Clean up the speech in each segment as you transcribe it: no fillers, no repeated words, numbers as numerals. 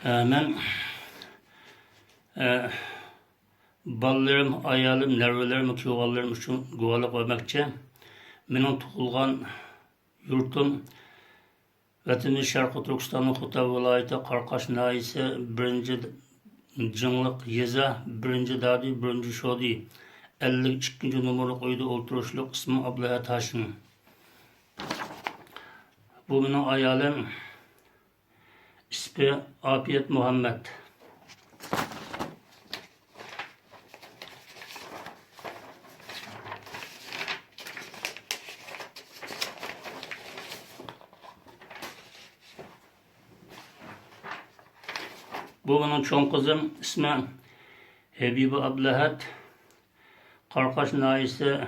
Men ballarım, ayalım, nervelerim, kuyuvallarım için guvalık vermekçe. Benim tuğulgan yurtum Vatani Şarkı Türkistan'ın Xuta vilayeti Qarqash naisi 1. Cınlık Yeza 1. Dadi 1. Şodi 52. numaralı uyda oturuşluk ismi Ablahat Haşim. Bu benim ayalım ismi Afiyet Muhammed. Bu benim çoğun kızım ismi Habibi Ablahat. Qarqash naisi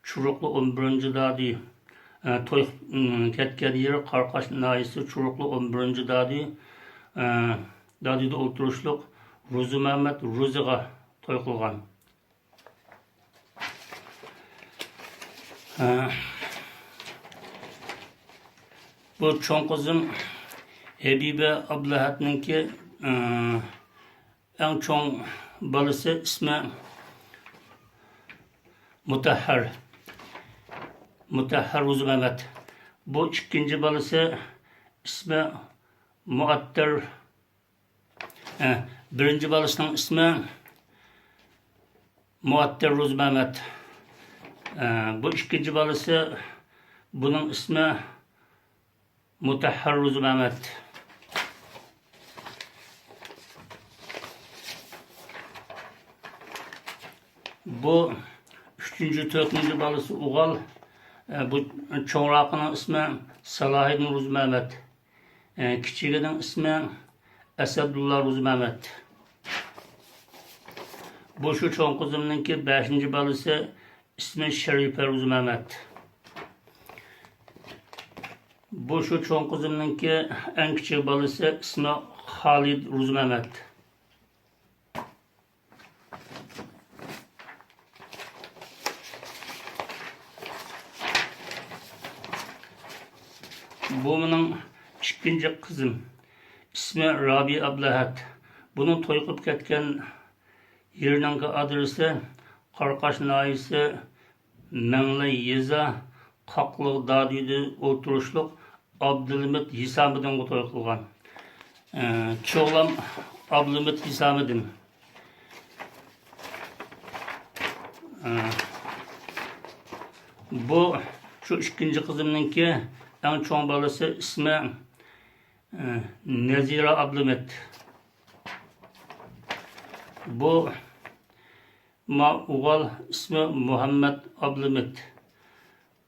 Çuruklu 11. Dadi. Toy ketken yeri Qarqash naisi Çuruklu 11. Dadi. Dadida oturuşluk Ruzi Mehmet Ruziga toy kılgan. Bu çoğun kızım Habibi Ablahat'ınki en çoğun balısı ismi Mutahhar. Mutahhar Ruzi Mehmet. Bu ikinci balısı ismi Muattar. Birinci balısının ismi Muattar Ruzi Mehmet. Bu ikinci balısı bunun ismi Mutahhar Ruzi Mehmet. Bu 3. 4. balısı Uğal. Bu çoğrakının ismi Salahiddin Ruzi Mehmet. Küçüğünün ismi Esadullah Ruzi Mehmet. Bu şu çoğun kızımınki 5. balısı ismi Şerife Ruzi Mehmet. Bu şu çoğun kızımınki en küçük balısı ismi Halid Ruzi Mehmet. Bu benim ikinci kızım. İsmi Rabi Ablahat. Bunun toyup ketken yerinin adresi Qarqash naisi Menli Yeza Qaqlıq Dadida oturuşluk Abdülhamid Hisamiddin toy kılgan. Çoğlam Abdülhamid Hisamiddin. Bu şu ikinci kızımınki en çoğun balısı ismi Nezira Abdülhamid. Bu Uğal ismi Muhammed Abdülhamid.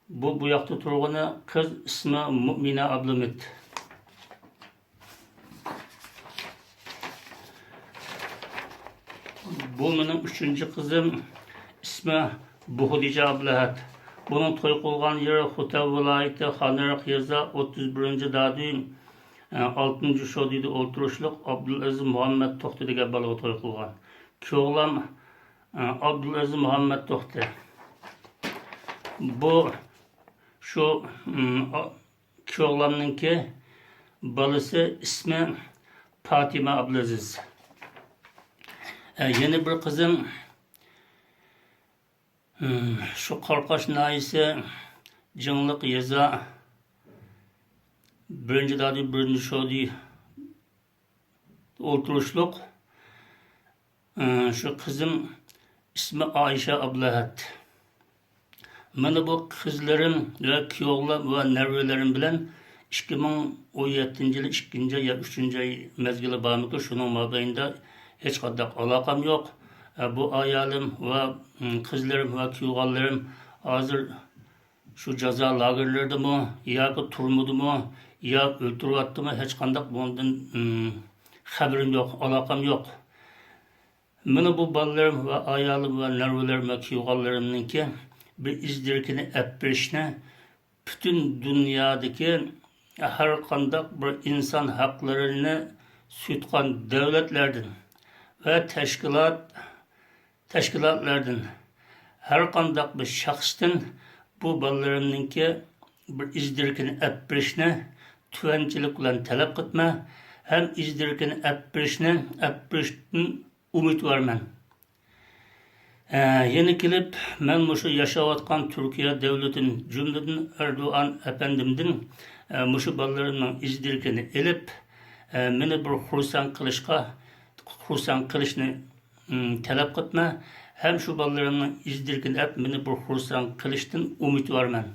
Bu yakta turğunu kız ismi Mu'mine Abdülhamid. Bu benim 3. kızım ismi Buhudice Ablahat. Bunun toy kılgan yeri Xuta vilayeti Xanıraq Yeza 31. Dadi 6. Şodida oturuşluk Abdülaziz Muhammed Toxti degan balığı toy kılgan. Çoğlam Abdülaziz Muhammed Toxti. Bu şu çoğlamınki balısı ismi Fatima Abdülaziz. Yeni bir kızım şu Qarqash naisi Cınlık Yeza 1. Dadi 1. Şodi oturuşluk şu kızım ismi Ayşe Ablahat. Mana bu kızlarım ve kuyovlarım ve nervelerim bilen 2017 yılı 2. ya 3. ay mezgili bağımlı şunun mabeyinde hiç kadar alakam yok. Bu ayalım ve kızlarım ve kuyuvallarım hazır şu ceza lagerlerde mi ya ki turmudu mu ya öldürüvattı mı hiç kandak bundan haberim yok, alakam yok. Bana bu ballarım ve ayalım ve nervelerim ve kuyuvallarımınki bir izdirkini ettirişine bütün dünyadaki her kandak bir insan haklarını sütkan devletlerden ve teşkilatlardan her kandak bir şahsın bu ballarımınki bir izdirkini ettirişine tüvencilik bilen talep etme hem izdirkini berishdan umidvorman. Yeni kelip men mushu yaşayotgan Türkiye devletinin cümleden Erdoğan efendimden mushu ballarımның izdirkini elip meni bir xursand qilishni talab qilma, hem şu ballarımның izdirkini meni bir xursand qilishdan umidvorman.